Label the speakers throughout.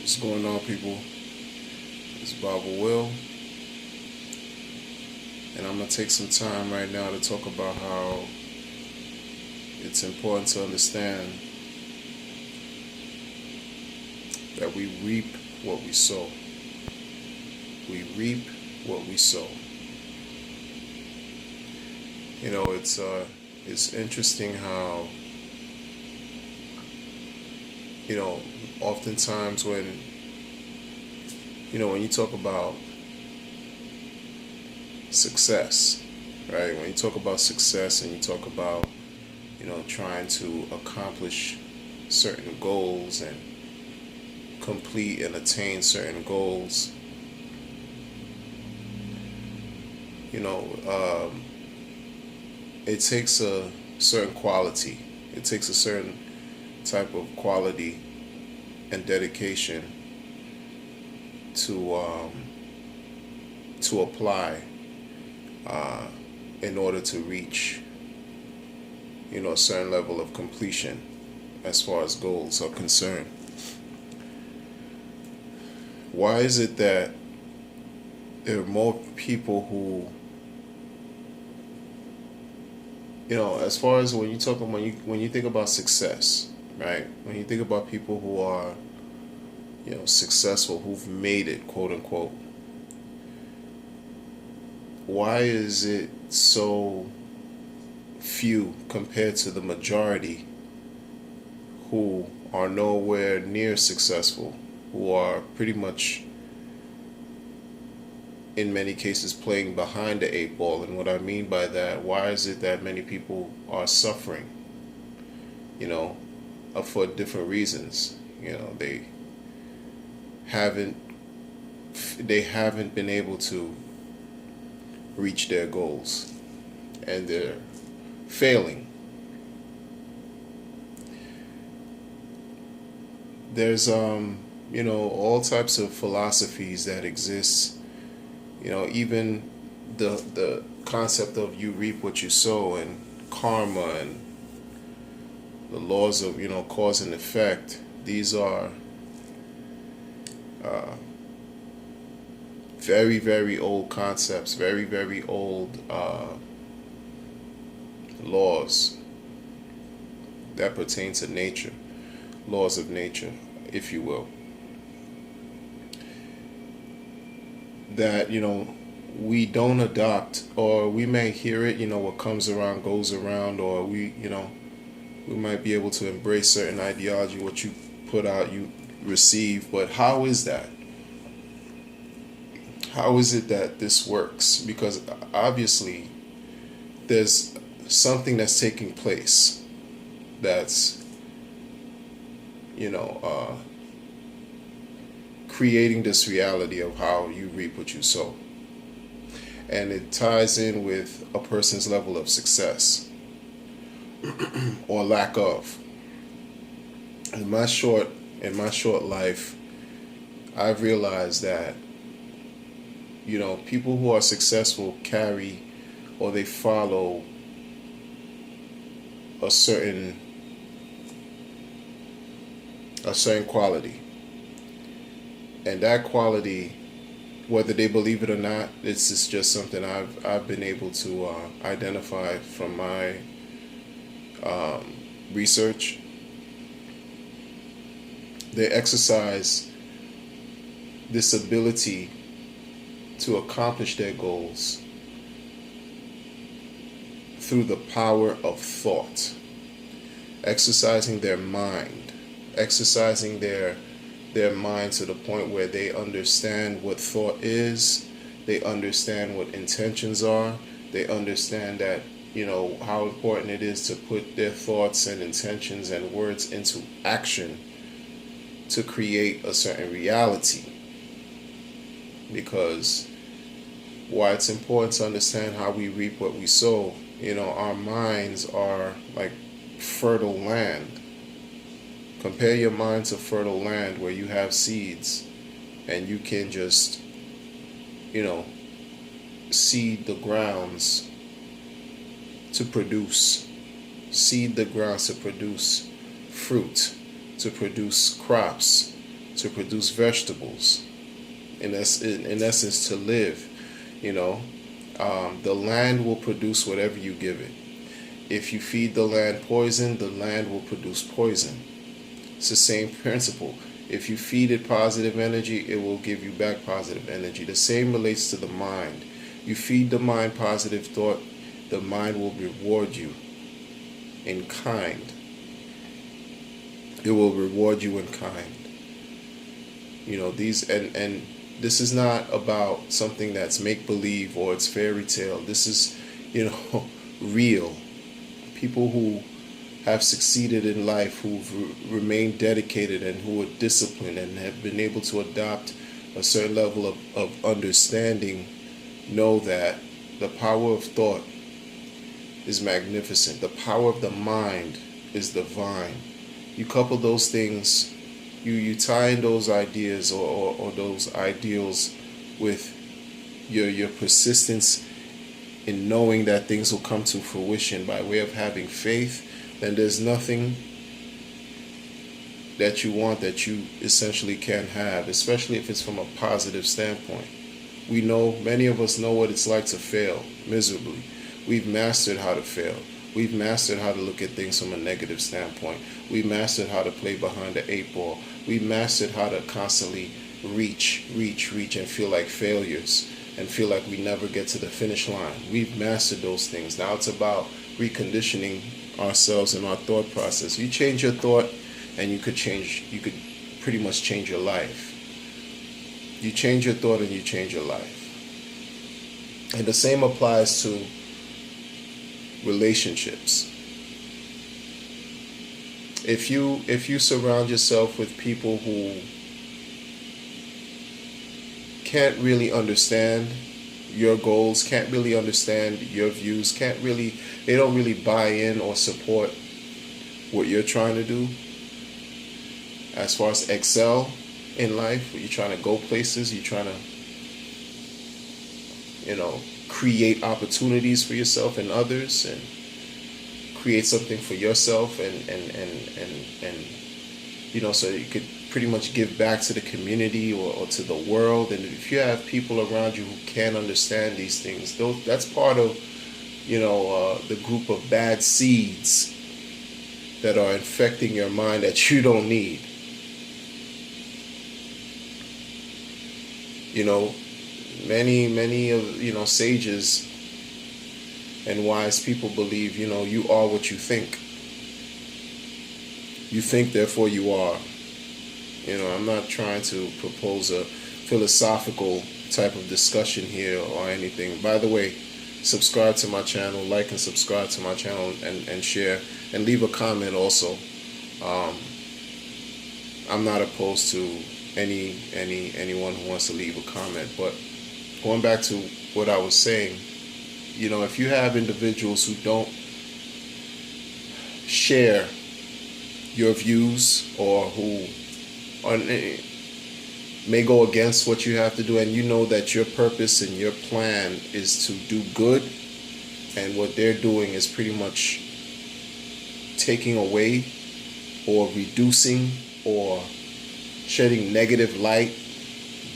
Speaker 1: What's going on, people? It's Baba Will, and I'm going to take some time right now to talk about how it's important to understand that we reap what we sow. We reap what we sow. You know, it's interesting how, oftentimes when you talk about success, right? When you talk about success and you talk about, trying to accomplish certain goals and complete and attain certain goals, it takes a certain quality. It takes a certain type of quality and dedication to apply in order to reach a certain level of completion as far as goals are concerned. Why is it that there are more people who, as far as when you think about success, right? When you think about people who are successful, who've made it, quote unquote, why is it so few compared to the majority who are nowhere near successful, who are pretty much in many cases playing behind the eight ball? And what I mean by that, why is it that many people are suffering, for different reasons? They haven't been able to reach their goals, and they're failing. There's all types of philosophies that exist. Even the concept of you reap what you sow, and karma, and the laws of cause and effect. These are very, very old concepts, very, very old laws that pertain to nature, laws of nature, if you will. That we don't adopt, or we may hear it. What comes around goes around, or we might be able to embrace certain ideology. What you put out, you receive. But how is that? How is it that this works? Because obviously there's something that's taking place that's creating this reality of how you reap what you sow. And it ties in with a person's level of success or lack of. In my short life, I've realized that people who are successful carry, or they follow, a certain quality. And that quality, whether they believe it or not, this is just something I've been able to identify from my research. They exercise this ability to accomplish their goals through the power of thought, exercising their mind, exercising their mind to the point where they understand what thought is, they understand what intentions are, they understand that how important it is to put their thoughts and intentions and words into action to create a certain reality. Because why it's important to understand how we reap what we sow, our minds are like fertile land. Compare your mind to fertile land where you have seeds and you can just, seed the grounds to produce, seed the grounds to produce fruit, to produce crops, to produce vegetables, in essence to live. You know, the land will produce whatever you give it. If you feed the land poison, the land will produce poison. It's the same principle. If you feed it positive energy, it will give you back positive energy. The same relates to the mind. You feed the mind positive thought, the mind will reward you in kind. It will reward you in kind. You know, these and this is not about something that's make believe or it's fairy tale. This is, real. People who have succeeded in life, who've remained dedicated and who are disciplined and have been able to adopt a certain level of understanding, know that the power of thought is magnificent. The power of the mind is divine. You couple those things, you tie in those ideas or those ideals with your persistence in knowing that things will come to fruition by way of having faith, then there's nothing that you want that you essentially can't have, especially if it's from a positive standpoint. We know, many of us know what it's like to fail miserably. We've mastered how to fail. We've mastered how to look at things from a negative standpoint. We've mastered how to play behind the 8-ball. We've mastered how to constantly reach, and feel like failures and feel like we never get to the finish line. We've mastered those things. Now it's about reconditioning ourselves and our thought process. You change your thought and you could pretty much change your life. You change your thought and you change your life. And the same applies to relationships. If you surround yourself with people who can't really understand your goals, can't really understand your views, they don't really buy in or support what you're trying to do as far as excel in life, you're trying to go places, you're trying to create opportunities for yourself and others, and create something for yourself and so you could pretty much give back to the community or to the world. And if you have people around you who can't understand these things, that's part of the group of bad seeds that are infecting your mind that you don't need. Many of sages and wise people believe you are what you think. You think, therefore you are. I'm not trying to propose a philosophical type of discussion here or anything. By the way, subscribe to my channel, like and subscribe to my channel, and share, and leave a comment also. I'm not opposed to anyone who wants to leave a comment, but going back to what I was saying, if you have individuals who don't share your views or who may go against what you have to do, and you know that your purpose and your plan is to do good, and what they're doing is pretty much taking away or reducing or shedding negative light,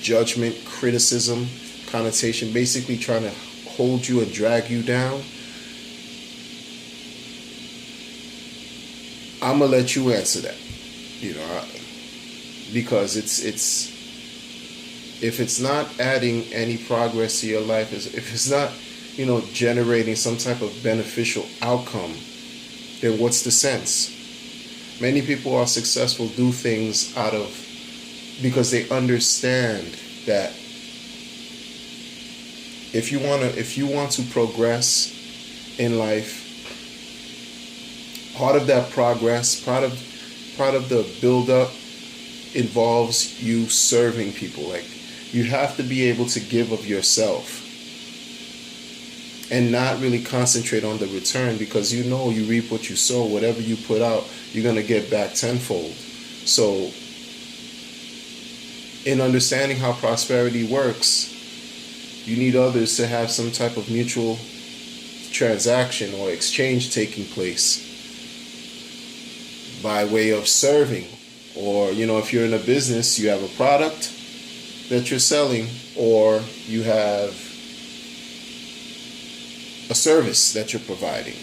Speaker 1: judgment, criticism, connotation, basically trying to hold you and drag you down, I'm gonna let you answer that, because if it's not adding any progress to your life, if it's not generating some type of beneficial outcome, then what's the sense? Many people are successful, do things because they understand that if you want to progress in life, part of that progress, part of the build-up involves you serving people. Like, you have to be able to give of yourself and not really concentrate on the return, because you reap what you sow. Whatever you put out, you're going to get back tenfold. So in understanding how prosperity works, you need others to have some type of mutual transaction or exchange taking place by way of serving Or, if you're in a business, you have a product that you're selling, or you have a service that you're providing.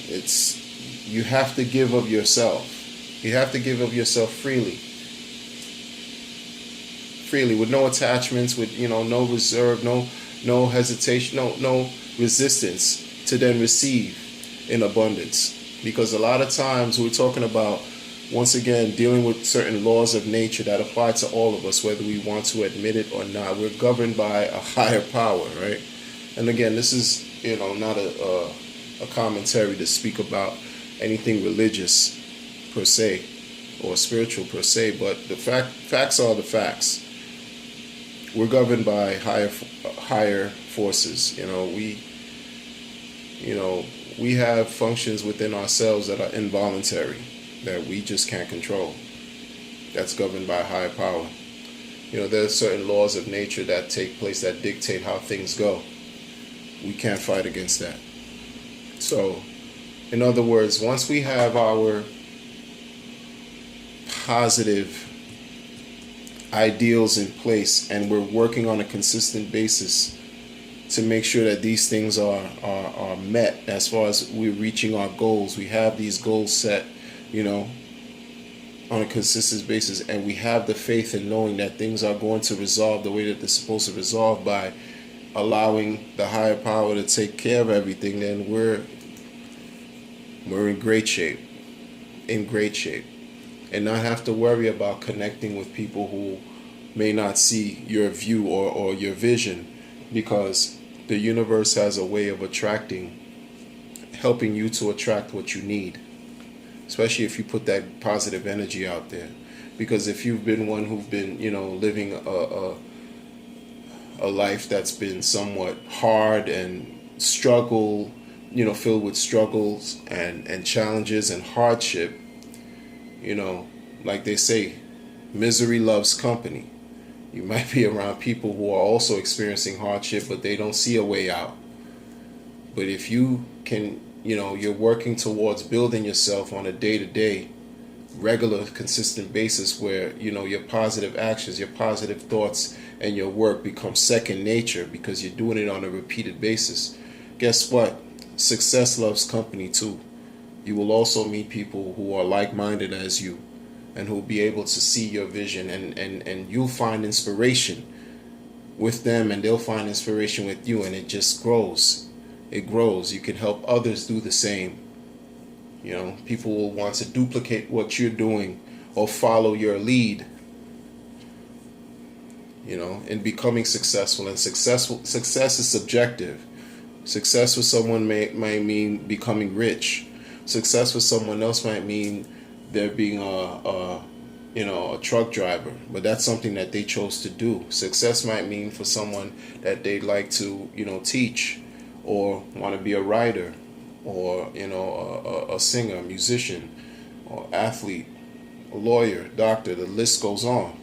Speaker 1: You have to give of yourself. You have to give of yourself freely, with no attachments, with no reserve, no hesitation, no resistance, to then receive in abundance. Because a lot of times we're talking about, once again, dealing with certain laws of nature that apply to all of us, whether we want to admit it or not. We're governed by a higher power, right? And again, this is not a commentary to speak about anything religious per se or spiritual per se, but the facts are the facts. We're governed by higher forces. We have functions within ourselves that are involuntary, that we just can't control. That's governed by a higher power. There are certain laws of nature that take place that dictate how things go. We can't fight against that. So, in other words, once we have our positive ideals in place and we're working on a consistent basis to make sure that these things are met, as far as we're reaching our goals, we have these goals set, on a consistent basis, and we have the faith in knowing that things are going to resolve the way that they're supposed to resolve by allowing the higher power to take care of everything, then we're in great shape, and not have to worry about connecting with people who may not see your view or your vision, because the universe has a way of helping you to attract what you need, especially if you put that positive energy out there. Because if you've been one who've been, living a life that's been somewhat hard and filled with struggles and challenges and hardship, like they say, misery loves company. You might be around people who are also experiencing hardship, but they don't see a way out. But if you can, you're working towards building yourself on a day-to-day, regular, consistent basis where, your positive actions, your positive thoughts, and your work become second nature because you're doing it on a repeated basis. Guess what? Success loves company too. You will also meet people who are like-minded as you and who will be able to see your vision, and you'll find inspiration with them and they'll find inspiration with you, and it just grows. It grows. You can help others do the same. People will want to duplicate what you're doing or follow your lead, in becoming successful. And success is subjective. Success with someone might mean becoming rich. Success with someone else might mean there being a truck driver, but that's something that they chose to do. Success might mean for someone that they'd like to, teach, or want to be a writer, or a singer, a musician, or athlete, a lawyer, doctor. The list goes on.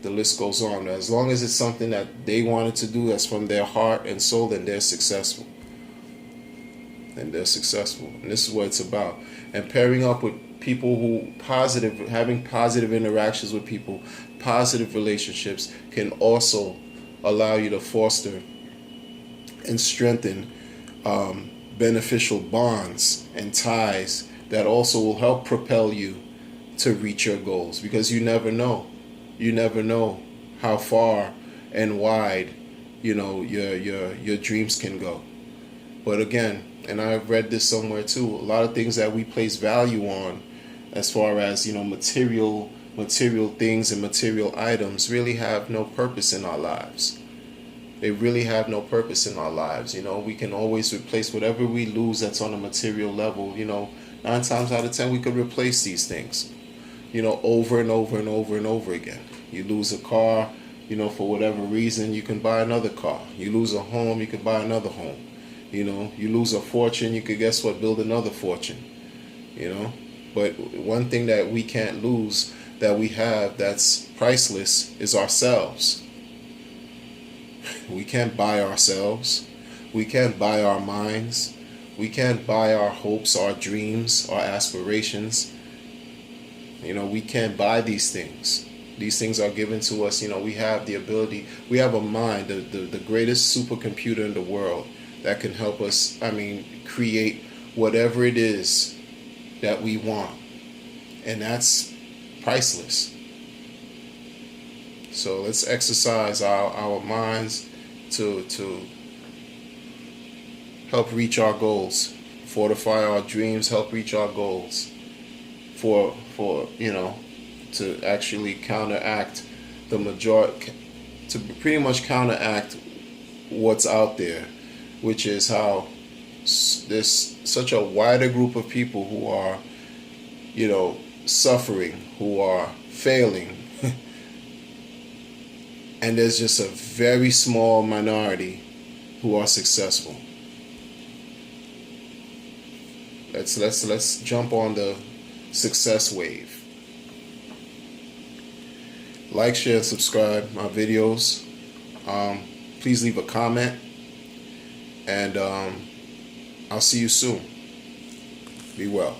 Speaker 1: As long as it's something that they wanted to do, that's from their heart and soul, then they're successful. And this is what it's about. And pairing up with people having positive interactions with people, positive relationships, can also allow you to foster and strengthen beneficial bonds and ties that also will help propel you to reach your goals. Because you never know how far and wide your dreams can go. But again, and I've read this somewhere too, a lot of things that we place value on, as far as material things and material items, really have no purpose in our lives. They really have no purpose in our lives. We can always replace whatever we lose that's on a material level. 9 times out of 10 we could replace these things, over and over and over and over again. You lose a car, for whatever reason, you can buy another car. You lose a home, you can buy another home. You lose a fortune, you could, guess what, build another fortune. But one thing that we can't lose, that we have, that's priceless, is ourselves. We can't buy ourselves. We can't buy our minds. We can't buy our hopes, our dreams, our aspirations. You know, we can't buy these things. These things are given to us. You know, we have the ability, we have a mind, the greatest supercomputer in the world that can help us, create whatever it is that we want. And that's priceless. So let's exercise our minds to help reach our goals, fortify our dreams, help reach our goals. For to actually counteract the majority, to pretty much counteract what's out there, which is how there's such a wider group of people who are, suffering, who are failing, and there's just a very small minority who are successful. Let's jump on the success wave. Like, share, and subscribe my videos. Please leave a comment, and I'll see you soon. Be well.